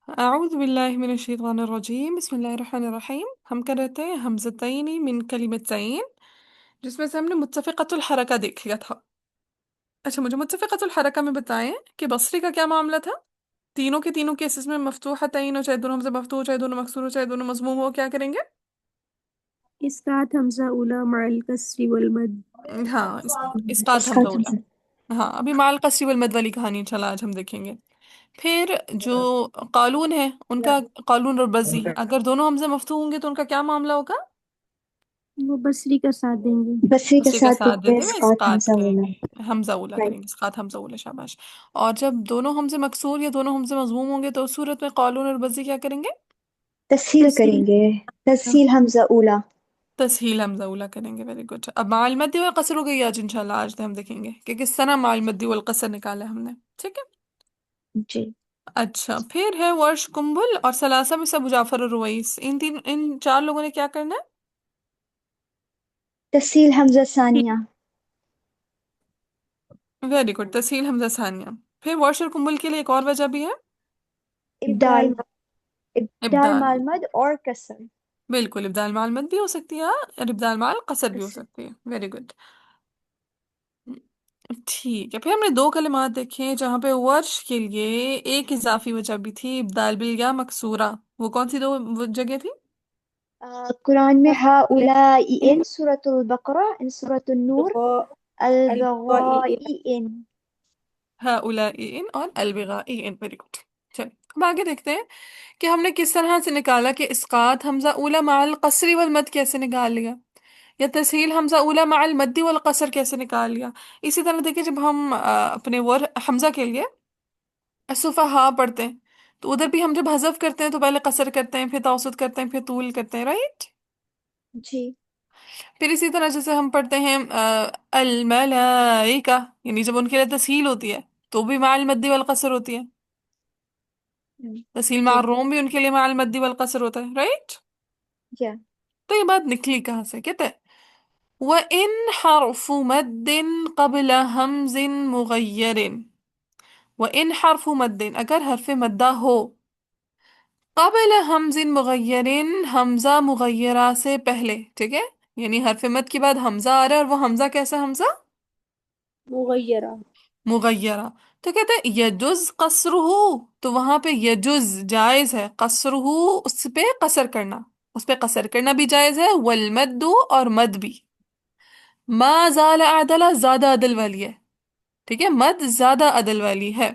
أعوذ بالله من الشيطان الرجيم بسم الله الرحمن الرحيم. हम कर रहे थे हमज़तैनी मिन कलिमतैन, जिसमें से हमने मुत्तफ़िक़तुल हरका देख लिया था। अच्छा, मुझे मुत्तफ़िक़तुल हरका में बताएं कि बसरी का क्या मामला था। तीनों के तीनों केसेस में मफ्तूहतैन हो, चाहे दोनों हमज़ा मफ्तूह हो, चाहे दोनों मकसूर हो, चाहे दोनों मज़मूम हो, क्या करेंगे? إسقاط همزة أولى مع الكسر والمد. हाँ, इस्कात हमज़ा इसका उला। हाँ, अभी माल कस्री वल मद वाली कहानी इंशाल्लाह आज हम देखेंगे। फिर जो कालून है उनका, कालून और बज़ी, अगर दोनों हमज़े मफ्तूह होंगे तो उनका क्या मामला होगा? वो बसरी का साथ देंगे। बसरी के उसी का साथ साथ देंगे देते हुए इसकात इस्कात हमजा बोला। करेंगे, हमजा उला राइट। करेंगे, इस्कात हमजा उला, शाबाश। और जब दोनों हमसे मकसूर या दोनों हमसे मजमूम होंगे तो उस सूरत में कौलून और बज़ी क्या करेंगे? तस्हील तस्हील। करेंगे। हाँ, तस्हील हमजा उला। तस्हील हमजा उला करेंगे। Very good. अब माल मद्दी वल कसर हो गई आज इंशाल्लाह। आज हम देखेंगे कि किस तरह माल मद्दी वल कसर निकाला है हमने। ठीक है। जी। अच्छा, फिर है वर्श कुंबल और सलासा में सब जाफर और रुवैस, इन चार लोगों ने क्या करना है? तस्हील हमजा सानिया। Very good, Tasheel Hamza Sania. फिर वर्श और कुंबल के लिए एक और वजह भी है, इब्दाल। इब्दाल। इब्दाल इब्दाल। माल मद और कसर। बिल्कुल, इब्दाल माल मद भी हो सकती है और इब्दाल माल कसर भी हो कसर। सकती है। Very good. ठीक है, फिर हमने दो कलिमात देखे जहाँ पे वर्श के लिए एक इजाफी वजह भी थी, इब्दाल बिल या मकसूरा। वो कौन सी दो जगह थी? कुरान में हा उलाई इन सूरतुल बकरा इन सूरतुल नूर الغاء अल الغائي. बगाई इन। हाउलाइन और अलबिगाइन। Very good. चल, अब आगे देखते हैं कि हमने किस तरह से निकाला कि इसकात हमजा उला माल कसरी वल मद कैसे निकाल लिया, या तस्हील हमजा उला माल मद्दी वल कसर कैसे निकाल लिया। इसी तरह देखिए, जब हम अपने वर हमजा के लिए सुफहा पढ़ते हैं तो उधर भी हम जब हजफ करते हैं तो पहले कसर करते हैं, फिर तवसुत करते हैं, फिर तूल करते हैं, राइट। जी। फिर इसी तरह जैसे हम पढ़ते हैं अल मलाइका, यानी जब उनके लिए तस्हील होती है तो भी माल मद्दी वल कसर होती है। तस्हील जी। मार रोम भी उनके लिए माल मद्दी वल कसर होता है, राइट। या। तो ये बात निकली कहाँ से? कहते हैं व इन हरफु मद्दिन कबल हमजिन मुगय्यरिन। व इन हरफु मद्दिन, अगर हरफ मद्दा हो कबल हमजिन मुगय्यरिन, हमजा मुगय्यरा से पहले, ठीक है। यानी हरफ मद के बाद हमजा आ रहा है और वो हमजा कैसा हमजा? مغيرة. मुगय्यरा। तो कहते हैं यजुज कसरुहु, तो वहां पे यजुज जायज है, कसरुहु उस पे कसर करना, उस पे कसर करना भी जायज है, वल मद्दु और मद भी। मा जाल अदला, ज्यादा अदल वाली है, ठीक है, मद ज्यादा अदल वाली है।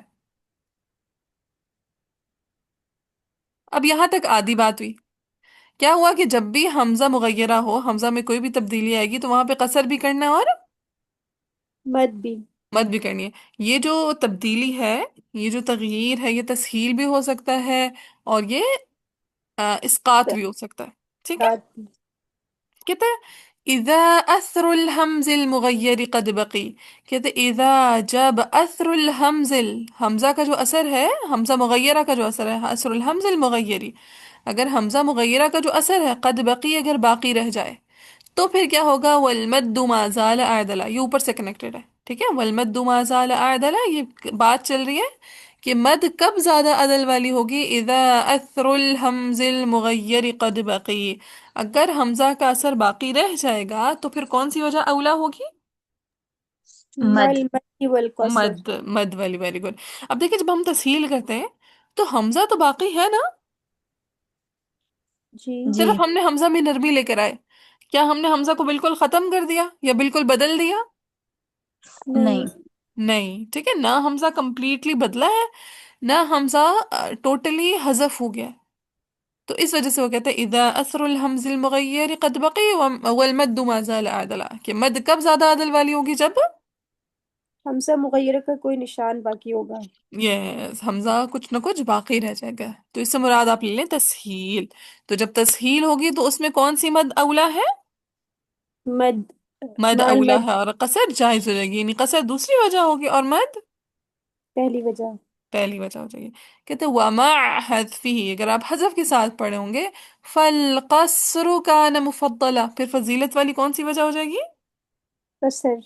अब यहां तक आधी बात हुई। क्या हुआ कि जब भी हमजा मुगय्यरा हो, हमजा में कोई भी तब्दीली आएगी तो वहां पे कसर भी करना है और مد भी. मद भी करनी है। ये जो तब्दीली है, ये जो तगयीर है, ये तस्हील भी हो सकता है और ये इस्कात भी हो सकता है। ठीक है। साथ भी. कहते हैं इज़ा असरुल हमजिल मुगय्यरी कद बकी। कहते इज़ा, जब असरुल हमजिल, हमजा का जो असर है, हमजा मुगय्यरा का जो असर है, असरुल हमजिल मुगय्यरी, अगर हमजा मुगय्यरा का जो असर है कद बकी, अगर बाकी रह जाए तो फिर क्या होगा? वल मद्दु मा ज़ाला अअदला, ये ऊपर से कनेक्टेड है, ठीक है। वल मद्दु मा ज़ाला अअदला, ये बात चल रही है कि मद कब ज्यादा अदल वाली होगी? इदा अथरुल हमजिल मुगय्यर कद बकी, अगर हमजा का असर बाकी रह जाएगा तो फिर कौन सी वजह अवला होगी? مع मद। المد والقصر. मद, मद वाली। Very good. अब देखिए, जब हम तस्हील करते हैं तो हमजा तो बाकी है ना, जी. जी। सिर्फ हमने हमजा में नरमी लेकर आए। क्या हमने हमजा को बिल्कुल खत्म कर दिया या बिल्कुल बदल दिया? नहीं. नहीं। नहीं, ठीक है ना, हमजा कंप्लीटली बदला है, ना हमजा टोटली हजफ हो गया है। तो इस वजह से वो कहते हैं इदा असरुल हमजिल मुगय्यर कद बकी वल मद्दु मा ज़ाल अदला, कि मद कब ज्यादा अदल वाली होगी? जब हमसा मुगय्यर का कोई निशान बाकी होगा. ये हमजा कुछ ना कुछ बाकी रह जाएगा। तो इससे मुराद आप ले लें तस्हील। तो जब तस्हील होगी तो उसमें कौन सी मद अवला है? मद. मद माल अवला मद है और कसर जायज हो जाएगी, यानी कसर दूसरी वजह होगी और मद पहली वजह. पहली वजह हो जाएगी। कहते वमा हज़फी, अगर आप हज़फ के साथ पढ़े होंगे, फल कसरु कान मुफद्दला, फिर फजीलत वाली कौन सी वजह हो जाएगी? कसर.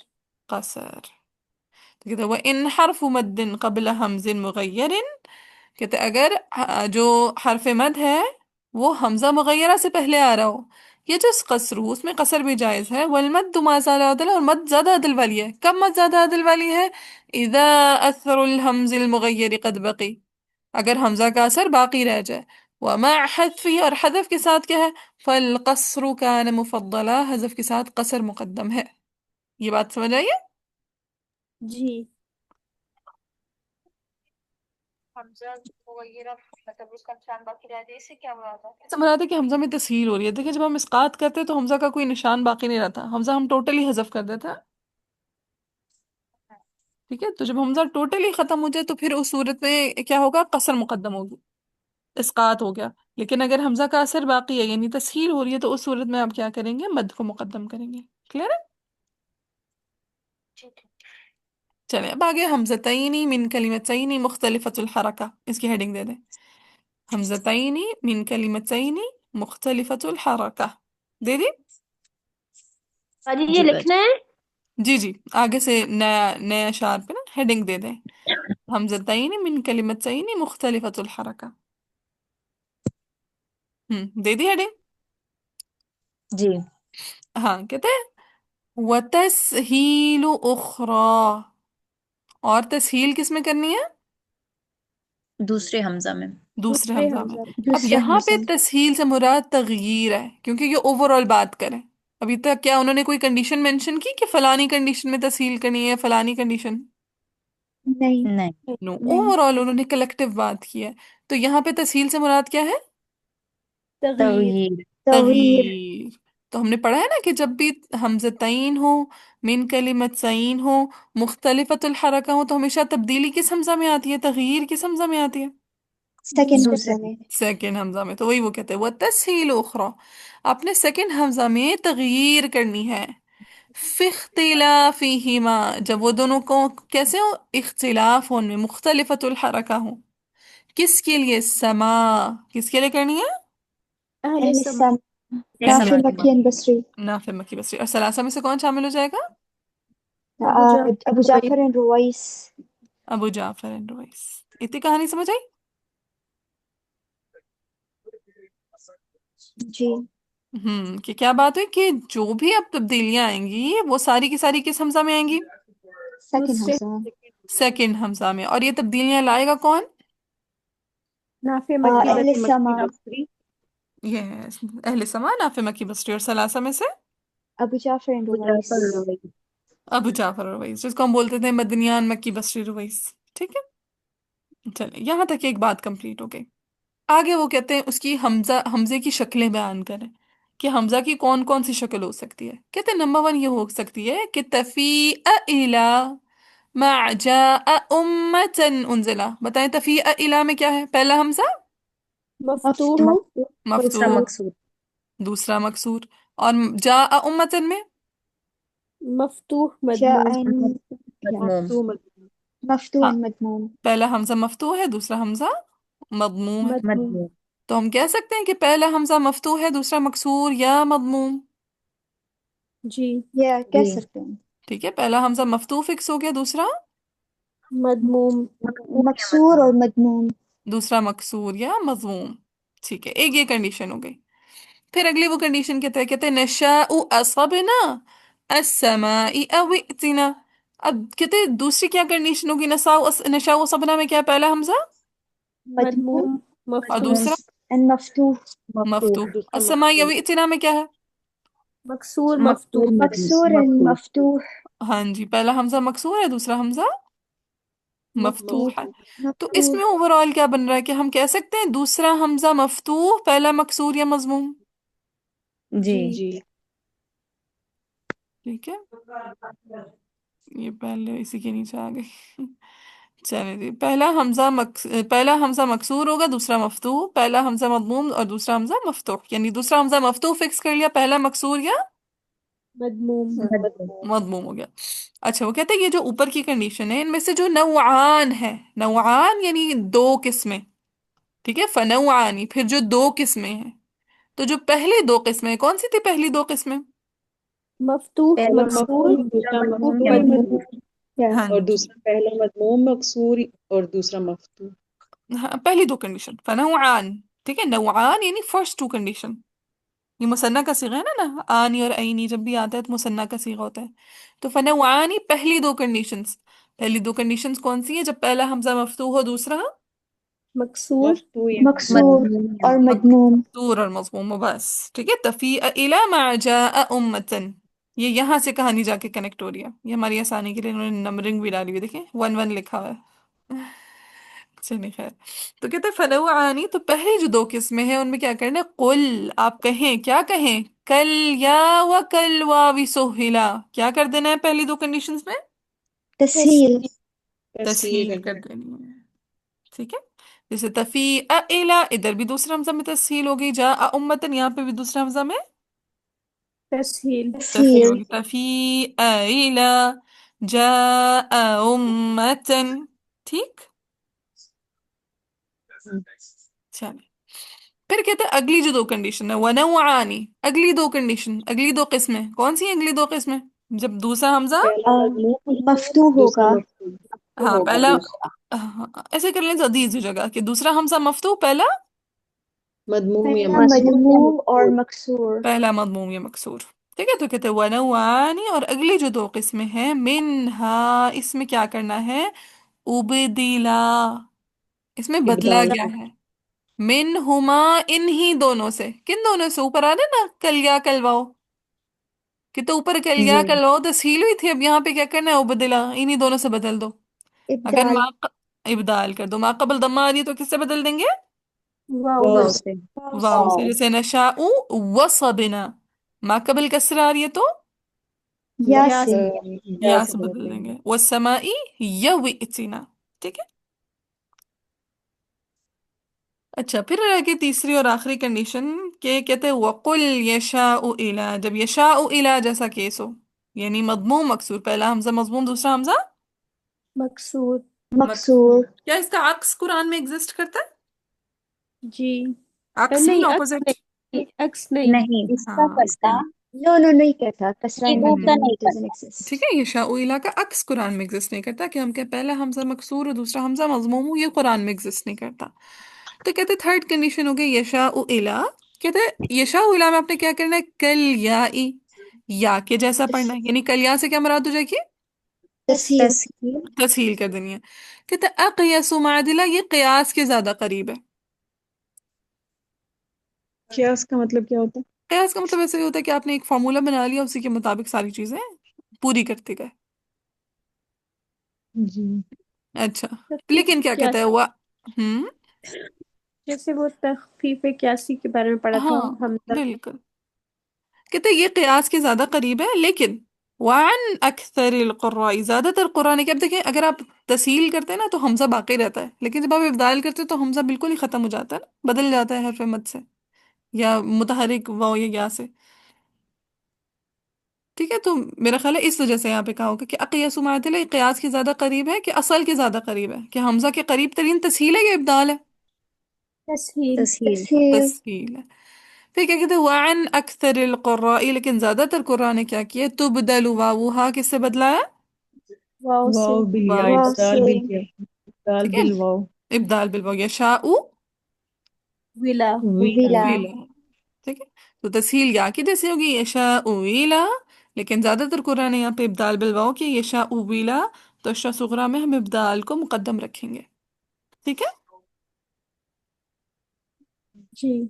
कसर। तो कहते वह इन हरफ मद्दिन कबल हमजिन मुगय्यरिन کہتے اگر جو حرف مد ہے وہ حمزہ مغیرہ سے پہلے آ رہا ہو، یہ جو قصر اس میں قصر بھی جائز ہے، والمد ما زاد عدل، اور مد زیادہ عدل والی ہے. کب مد زیادہ عدل والی ہے؟ اذا اثر الحمز المغیر قد بقی، اگر حمزہ کا اثر باقی رہ جائے. ومع حذفی، اور حذف کے ساتھ کیا ہے؟ فالقصر کان مفضلا، حذف کے ساتھ قصر مقدم ہے. یہ بات سمجھ آئیے؟ جی. حمزہ وغیرہ مطلب اس کا نشان باقی رہ جائے، اس سے کیا مراد ہے؟ اس سے مراد ہے کہ حمزہ میں تسہیل ہو رہی ہے. دیکھیں جب ہم اسقاط کرتے ہیں تو حمزہ کا کوئی نشان باقی نہیں رہتا، حمزہ ہم ٹوٹلی حذف کر دیتے ہیں. ٹھیک ہے، تو جب حمزہ ٹوٹلی ختم ہو جائے تو پھر اس صورت میں کیا ہوگا؟ قصر مقدم ہوگی، اسقاط ہو گیا. لیکن اگر حمزہ کا اثر باقی ہے یعنی تسہیل ہو رہی ہے تو اس صورت میں آپ کیا کریں گے؟ مد کو مقدم کریں گے. کلیئر ہے؟ چلیں اب آگے. حمزتین من کلمتین مختلفۃ الحرکہ، اس کی ہیڈنگ دے دیں. حمزتین من کلمتین مختلفۃ الحرکہ، دے دی. باجی یہ جی باجی. لکھنا ہے. جی جی، آگے سے نیا نیا اشعار پہ نا ہیڈنگ دے دیں. حمزتین من کلمتین مختلفۃ الحرکہ. دے دی ہیڈنگ. جی. ہاں کہتے ہیں وتسہیل اخری، اور تسہیل کس میں کرنی ہے؟ دوسرے حمزہ میں. دوسرے دوسرے حمزہ میں. حمزہ. اب دوسرا یہاں پہ حمزہ. تسہیل سے مراد تغییر ہے، کیونکہ یہ اوور آل بات کریں. ابھی تک کیا انہوں نے کوئی کنڈیشن مینشن کی کہ فلانی کنڈیشن میں تسہیل کرنی ہے، فلانی کنڈیشن؟ نہیں. نہیں. نو، نہیں. اوور آل انہوں نے کلیکٹیو بات کی ہے. تو یہاں پہ تسہیل سے مراد کیا ہے؟ تغییر. تغییر. تغییر. تغییر. تو ہم نے پڑھا ہے نا کہ جب بھی حمزتین ہو، من کلمتین ہو، مختلفۃ الحرکہ ہو، تو ہمیشہ تبدیلی کس حمزہ میں آتی ہے؟ تغییر کس حمزہ میں آتی ہے؟ سیکنڈ دوسرے. دوسرے. حمزہ میں. سیکنڈ حمزہ میں. تو وہی وہ کہتے ہیں وہ تسہیل اخرى، آپ نے سیکنڈ حمزہ میں تغییر کرنی ہے. فی اختلافہما، جب وہ دونوں کو کیسے ہو؟ اختلاف ہو، ان میں مختلفۃ الحرکہ ہو. کس کے لیے؟ سما، کس کے لیے کرنی ہے؟ اہل اہل سما. السم. نافع سماعی. مکین بصری. نافع مکی بصری. اور ثلاثہ میں سے کون شامل ہو جائے گا؟ ابو جعفر ابو روئی. جعفر اینڈ روائس. ابو جعفر اینڈ رویس. اتنی کہانی سمجھ آئی؟ جی. کہ کیا بات ہوئی کہ جو بھی اب تبدیلیاں آئیں گی وہ ساری کی ساری کس حمزہ میں آئیں گی؟ سیکنڈ دوسرے. حمزہ. سیکنڈ حمزہ میں. اور یہ تبدیلیاں لائے گا کون؟ نافع مکی اہل مکی السما. بصری. یہ اہل سما، نافع مکی بصری. اور ثلاثہ میں سے ابو جعفر اینڈ ابو روائس. جعفر روئی. ابو جعفر رویس، جس کو ہم بولتے تھے مدنیان مکی بصری رویس. ٹھیک ہے، چلیں یہاں تک ایک بات کمپلیٹ ہو گئی. آگے وہ کہتے ہیں اس کی حمزے کی شکلیں بیان کریں کہ حمزہ کی کون کون سی شکل ہو سکتی ہے. کہتے ہیں نمبر 1 یہ ہو سکتی ہے کہ تفیء الی مع جاء امتا انزلہ. بتائیں تفیء الی میں کیا ہے؟ پہلا حمزہ مفتوح. مفتوح. دوسرا مفتوح، مقصود. دوسرا مکسور. اور جاء امتا میں مفتوح جاء مضموم. مضموم. مفتوح مضموم. مفتوح ہاں، مضموم. پہلا حمزہ مفتوح ہے، دوسرا حمزہ مضموم ہے. مضموم. مضموم. تو ہم کہہ سکتے ہیں کہ پہلا حمزہ مفتوح ہے، دوسرا مکسور یا مضموم. جی. یا کہہ جی. سکتے ہیں. ٹھیک ہے، پہلا حمزہ مفتوح فکس ہو گیا، دوسرا مضموم. مقصود یا مکسور اور مضموم. مضموم. دوسرا مکسور یا مضموم. ٹھیک ہے، ایک یہ کنڈیشن ہو گئی. پھر اگلی وہ کنڈیشن کہتے ہیں نشاء اصبنا السماء او ائتنا. اب کہتے ہیں دوسری کیا کنڈیشن ہوگی؟ نشاء اصبنا میں کیا ہے؟ پہلا حمزہ مضموم. مضموم. اور مضموم. مفتوح. دوسرا اینڈ مفتوح. مفتوح. مفتوح. دوسرا السماء او مفتوح. ائتنا میں کیا ہے؟ مکسور مقصود مفتوح. مکسور اینڈ مفتوح. مفتوح. ہاں جی، پہلا حمزہ مکسور ہے، دوسرا حمزہ مفتوح مفتوح. ہے. تو اس مفتوح. میں اوور آل کیا بن رہا ہے کہ ہم کہہ سکتے ہیں دوسرا حمزہ مفتوح، پہلا مکسور یا مضموم. جی. جی. ٹھیک ہے، یہ پہلے اسی کے نیچے آ گئی. چلیں جی، پہلا حمزہ مکسور ہوگا، دوسرا مفتوح. پہلا حمزہ مضموم اور دوسرا حمزہ مفتوح، یعنی دوسرا حمزہ مفتوح فکس کر لیا، پہلا مکسور یا مضموم. مضموم. مضموم ہو گیا. اچھا، وہ کہتے ہیں یہ جو اوپر کی کنڈیشن ہے ان میں سے جو نوعان ہے، نوعان یعنی دو قسمیں. ٹھیک ہے، فنوعانی، پھر جو دو قسمیں ہیں. تو جو پہلی دو قسمیں کون سی تھی؟ پہلی دو قسمیں مفتوح پہلا مکسور. مقصود، دوسرا دوسرا مضموم مفتوح یا مضموم. مضموم. یا ہاں اور جی. دوسرا پہلا مضموم مقصور اور دوسرا مفتوح. हाँ, पहली दो कंडीशन फनौआन, ठीक है, नौआन यानी फर्स्ट टू कंडीशन। ये मुसन्ना का सीगा है ना आनी और आईनी जब भी आता है तो मुसन्ना का सीगा होता है। तो फनौआनी पहली दो कंडीशंस, पहली दो कंडीशंस कौन सी है? जब पहला हमजा मफ्तूह हो, दूसरा मकसूर। मफ्तू या मकसूर मजमूम या और मजमूम। मकसूर और मज़मूम, बस ठीक है। तफीअ इला मा जाअ उम्मतन, ये यहाँ से कहानी जाके कनेक्ट हो रही है। ये हमारी आसानी के लिए इन्होंने नंबरिंग भी डाली हुई, देखें 1 1 लिखा हुआ है। चलिए खैर। तो कहते हैं फनौआनी, तो पहली जो दो किस्में हैं उनमें क्या करना है? कुल, आप कहें, क्या कहें? कल या व कल वावी सोहिला, क्या कर देना है पहली दो कंडीशंस में? तस्हील। तस्हील। तस्हील तस्हील कर कर दें। देनी है, ठीक है। जैसे तफी इला, इधर भी दूसरा हमजा में तस्हील होगी। जा उम्मतन, यहाँ पे भी दूसरा हमजा में तस्हील। तस्हील तस्हील। होगी। तफी इला जा उम्मतन, ठीक। चलिए, फिर कहते हैं अगली जो दो कंडीशन है वनौआनी, अगली दो कंडीशन, अगली दो किस्में कौन सी हैं? अगली दो किस्में जब दूसरा हमजा, पहला मजमूम होगा, मफ्तूह दूसरा होगा। मफ्तूह हाँ होगा पहला, दूसरा हाँ, ऐसे कर लें ज्यादा इजी हो जाएगा कि दूसरा हमजा मफ्तूह, पहला मजमूम या पहला मकसूर या मजमूम और मकसूर। मकसूर। पहला मضमूम या मकसूर, ठीक है। तो कहते हैं वनौआनी, और अगली जो दो किस्में हैं मिनहा, इसमें क्या करना है? उबदिला, इसमें बदला इब्दाल गया है। मिन हुमा, इन्हीं दोनों से, किन दोनों से? ऊपर आ रहे ना कल या कलवाओ, कि तो ऊपर कल या जी कलवाओ तस्हील हुई थी, अब यहाँ पे क्या करना है? उबदिला, इन्हीं दोनों से बदल दो। अगर इब्दाल। इब्दाल कर दो, मा कबल दम्मा आ रही है तो किससे बदल देंगे? वाव वाव से। से। वाव वाव से। से। जैसे नशाउ वसबना, मा कबल कसर आ रही है तो या या से। से। या या से से बदल बदल देंगे। देंगे। वसमाई यविअतिना, ठीक है। अच्छा, फिर आगे तीसरी और आखिरी कंडीशन के कहते हैं वकुल यशाउ इला, जब यशाउ इला जैसा केस हो, यानी मजमूम मकसूर, पहला हमजा मजमूम, दूसरा हमजा मकसूर। मकसूर। मकसूर। क्या इसका अक्स कुरान में एग्जिस्ट करता है? जी। अक्स मीन नहीं, अक्स ऑपोजिट। नहीं, अक्स नहीं। नहीं, इसका हाँ, इसका करता, नो नो, नहीं कहता, कसरा ये इन वो मध्य का में नहीं इट डजंट करता। ठीक एक्सिस्ट। है। यशाउ इला का अक्स कुरान में एग्जिस्ट नहीं करता, कि हम क्या पहला हमजा मकसूर और दूसरा हमजा मजमूम हो, ये कुरान में एग्जिस्ट नहीं करता। तो कहते थर्ड कंडीशन हो गई यशाउ इला, कहते यशाउ इला में आपने क्या करना है? कल या ई, या के जैसा पढ़ना है, यानी कल या से क्या मुराद हो जाएगी? तस्हील। तस्हील। तस्हील कर देनी है। कहते अक़यसु मादिला, ये कयास के ज्यादा करीब है। क्या उसका मतलब क्या होता कयास का मतलब ऐसे ही होता है कि आपने एक फार्मूला बना लिया, उसी के मुताबिक सारी चीजें पूरी करते गए। है? जी। अच्छा, तखफीफ लेकिन क्या कहता है क्यासी। हुआ? हम्म, जैसे वो तखफीफ क्यासी के बारे में पढ़ा था हाँ हमजा। बिल्कुल। कहते ये कयास के ज्यादा करीब है, लेकिन वान अक्सर क़ुर्राई, ज्यादातर कुरान के, अब देखें अगर आप तस्हील करते हैं ना तो हमजा बाकी रहता है, लेकिन जब आप इब्दाल करते हैं तो हमजा बिल्कुल ही खत्म हो जाता है ना, बदल जाता है हरफ मद से या मुतहरिक वाव या या से, ठीक है। तो मेरा ख्याल है इस वजह से यहाँ पे कहा होगा कि अक़यसु मादिला, ये कयास के ज्यादा करीब है कि असल के ज्यादा करीब है, कि हमजा के करीब तरीन तस्हील है या इब्दाल है? तस्हील। तस्हील। तस्हील। तस्हील है। फिर क्या कहते हैं वान अक्सर क़ुर्राई, लेकिन ज्यादातर कुरान ने क्या किया? तुबदलु वावुहा, किससे बदला है? वाव से। वाव बिल या, वाव वाव से, इब्दाल से। बिल या, इब्दाल ठीक है। बिल वाव। इब्दाल बिल वाव, यशाउ विला। विला। विला। विला, ठीक है। तो तस्हील या की जैसे होगी यशाउ विला, लेकिन ज्यादातर कुरान ने यहाँ पे इब्दाल बिल वाव की यशाउ विला, तो अशरा सुगरा में हम इब्दाल को मुकद्दम रखेंगे, ठीक है। जी।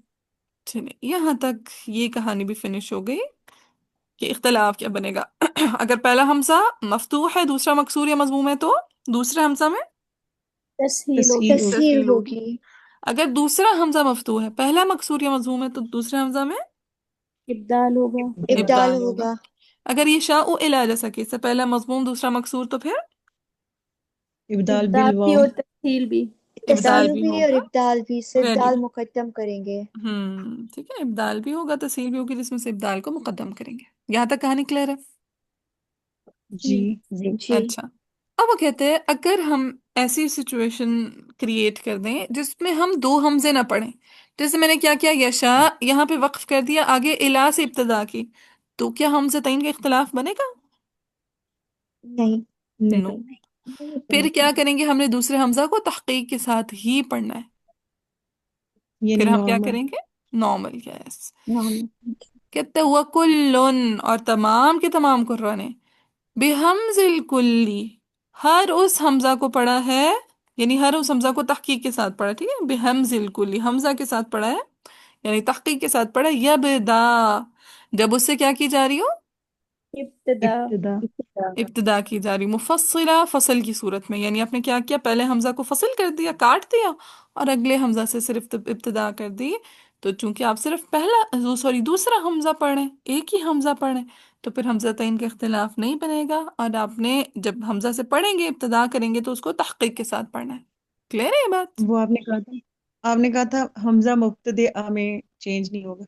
चलिए यहाँ तक ये कहानी भी फिनिश हो गई कि इख्तलाफ क्या बनेगा। अगर पहला हमजा मफ्तूह है, दूसरा मकसूर या मजमूम है, तो दूसरे हमजा में तस्हील तस्हील होगी। होगी। तस्हील तस्हील होगी। होगी। अगर दूसरा हमजा मफ्तूह है, पहला मकसूर या मजमूम है, तो दूसरे हमजा में इब्दाल होगा। इब्दाल। इब्दाल इब्दाल होगा। होगा। अगर ये शाउ इला जैसा कि इससे पहला मजमूम दूसरा मकसूर, तो फिर इब्दाल इब्दाल बिल भी वाव। और तस्हील भी। इब्दाल तस्हील भी भी और होगा। इब्दाल भी, सिर्फ वेरी दाल गुड। मुकद्दम करेंगे। ठीक है, इब्दाल भी होगा, तस्हील भी होगी, जिसमें से इब्दाल को मुकद्दम करेंगे। यहाँ तक कहानी क्लियर है? जी। जी। जी। जी। अच्छा, अब वो कहते हैं अगर हम ऐसी सिचुएशन क्रिएट कर दें जिसमें हम दो हमजे ना पढ़ें, जैसे मैंने क्या किया, यशा यहाँ पे वक्फ कर दिया, आगे इला से इब्तदा की, तो क्या हमजे तईन का इख्तिलाफ बनेगा? नहीं। नो। नहीं। پھر کیا کریں گے، ہم نے دوسرے حمزہ کو تحقیق کے ساتھ ہی پڑھنا ہے. یعنی پھر ہم کیا نارمل. کریں گے، نارمل. یس. نعم. کہتے ہوا کلن، اور تمام کے تمام قرآن نے بحمز الکلی، ہر اس حمزہ کو پڑھا ہے، یعنی ہر اس حمزہ کو تحقیق کے ساتھ پڑھا. ٹھیک ہے، بحمز الکلی حمزہ کے ساتھ پڑھا ہے، یعنی تحقیق کے ساتھ پڑھا. یبدا، جب اس سے کیا کی جا رہی ہو، ابتدا. ابتدا. ابتدا کی جا رہی، مفصلہ فصل کی صورت میں. یعنی آپ نے کیا کیا، پہلے حمزہ کو فصل کر دیا، کاٹ دیا، اور اگلے حمزہ سے صرف ابتدا کر دی. تو چونکہ آپ صرف دوسرا حمزہ پڑھیں، ایک ہی حمزہ پڑھیں، تو پھر حمزہ تعین کا اختلاف نہیں بنے گا. اور آپ نے جب حمزہ سے پڑھیں گے، ابتدا کریں گے، تو اس کو تحقیق کے ساتھ پڑھنا ہے. کلیئر ہے یہ بات؟ وہ آپ نے کہا تھا حمزہ مبتدئ میں چینج نہیں ہوگا.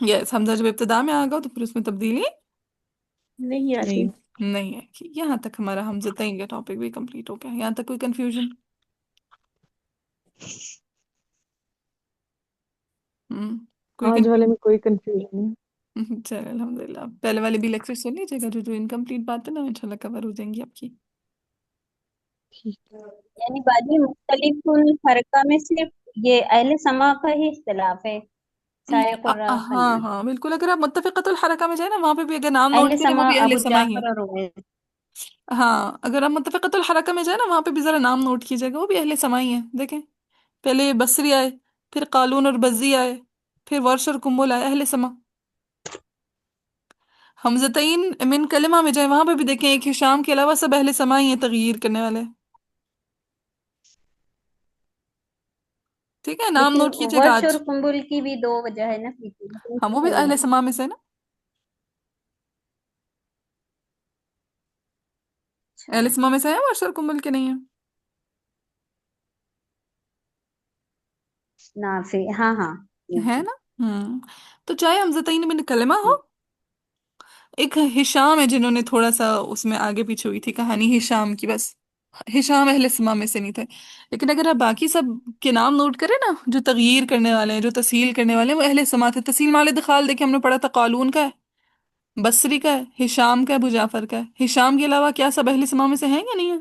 یس، حمزہ جب ابتدا میں آ گا تو پھر اس میں تبدیلی نہیں آتی. نہیں. نہیں ہے. یہاں تک ہمارا حمزہ تعین کا ٹاپک بھی کمپلیٹ ہو گیا. یہاں تک کوئی کنفیوژن؟ کوئی آج والے میں کوئی کنفیوژن نہیں. چلے الحمد للہ. پہلے والے بھی لیکچر سن لیجیے گا، جو انکمپلیٹ بات ہے نا انشاءاللہ کور ہو جائیں گی آپ کی. ٹھیک. یعنی باجی مختلف الحرکہ میں صرف یہ اہل سما کا ہی اختلاف ہے، سارے قرآن کا ہاں نہیں. ہاں بالکل. اگر آپ متفقۃ الحرکہ میں جائیں نا، وہاں پہ بھی اگر نام نوٹ اہل کریں، وہ سما بھی اہل ابو سما ہی جعفر ہیں. اور رویس. ہاں، اگر آپ متفقۃ الحرکہ میں جائیں نا، وہاں پہ بھی ذرا نام نوٹ کیجیے گا، وہ بھی اہل سما ہی ہیں. دیکھیں، پہلے بصری آئے، پھر قالون اور بزی آئے، پھر ورش اور کمبل آئے، اہل سما. حمزتین من کلمہ میں جائیں، وہاں پہ بھی دیکھیں ایک ہشام کے علاوہ سب اہل سما ہی ہیں، تغییر کرنے والے. ٹھیک ہے، نام لیکن نوٹ کیجیے گا ورش اور آج. قنبل کی بھی دو وجہ ہے نا فیکی، ہم وہ بھی صحیح اہل ہے. سما میں سے نا. اچھا، اہل سما میں سے ہیں ورش اور کمبل کے نہیں ہیں؟ نافع، ہاں ہاں ٹھیک ہے ہے. نا. تو چاہے حمزتین بن کلمہ ہو. ایک ہشام ہے جنہوں نے تھوڑا سا اس میں آگے پیچھے ہوئی تھی کہانی ہشام کی، بس ہشام اہل سما میں سے نہیں تھے. لیکن اگر آپ باقی سب کے نام نوٹ کریں نا، جو تغییر کرنے والے ہیں، جو تسہیل کرنے والے ہیں، وہ اہل سما تھے. تسہیل مال ادخال دیکھیں، ہم نے پڑھا تھا قالون کا ہے، بصری کا ہے، ہشام کا ہے، ابو جعفر کا ہے. ہشام کے علاوہ کیا سب اہل سما میں سے ہیں یا نہیں ہیں؟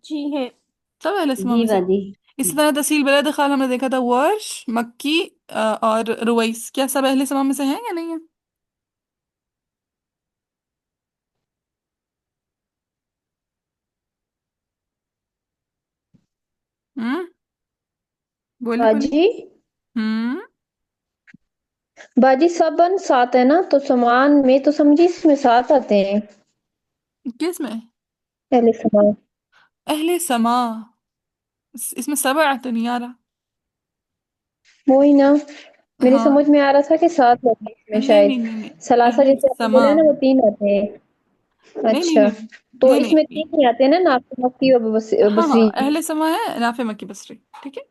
جی ہے. سب اہل سما جی میں سے. باجی. اسی طرح تسہیل بلا ادخال ہم نے دیکھا تھا، ورش، مکی اور رویس، کیا سب اہل سما میں سے ہیں یا نہیں ہیں؟ ہوں بولی بولی. باجی ہوں باجی سبن سات ہے نا، تو سمان میں تو سمجھی اس میں سات آتے ہیں کس میں؟ پہلے سمان. اہل سما، اس میں سبع تو نہیں آ رہا. وہی نا، میرے ہاں، سمجھ میں آ رہا تھا کہ سات ہوتے ہیں اس میں نہیں شاید. نہیں نہیں نہیں، سلاسہ اہل جیسے آپ نے سما. بولا نا، وہ تین آتے ہیں. نہیں نہیں اچھا، نہیں تو نہیں اس میں نہیں. تین ہی آتے ہیں نا، نافع، مکی اور ہاں ہاں، بصری. اہل سما ہے نافع، مکی، بصری. ٹھیک ہے.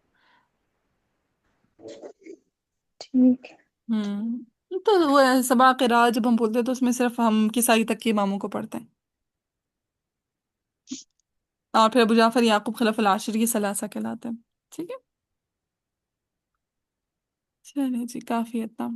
ٹھیک. تو وہ سبا قراء جب ہم بولتے ہیں تو اس میں صرف ہم کسائی تک کے اماموں کو پڑھتے ہیں، اور پھر ابو جعفر یعقوب خلف العاشر یہ ثلاثہ کہلاتے ہیں. ٹھیک ہے. چلیں جی، کافی اتنا.